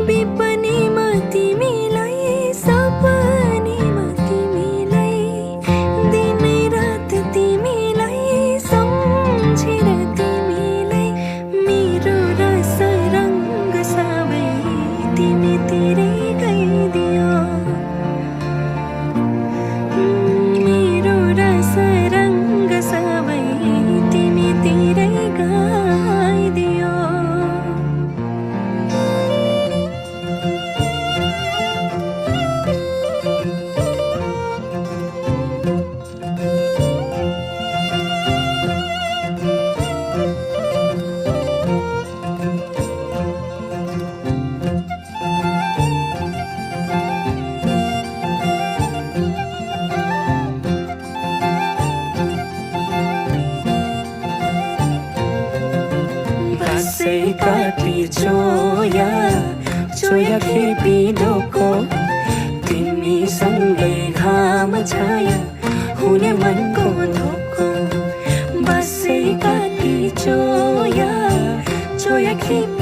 विपनीमा तिमीलाई सपनीमा तिमीलाई दिनै रात तिमीलाई सम्झेर तिमीलाई मेरो रस रङ्ग सबै तिमीतिरै गइदियो मेरो रस रङ्ग सबै तिमीतिरै गइदियो बसै काटी छोया खेपी ढोको तिमीसँगै घाम छाया हुने मनको धोको बसै काटी छोया खेपी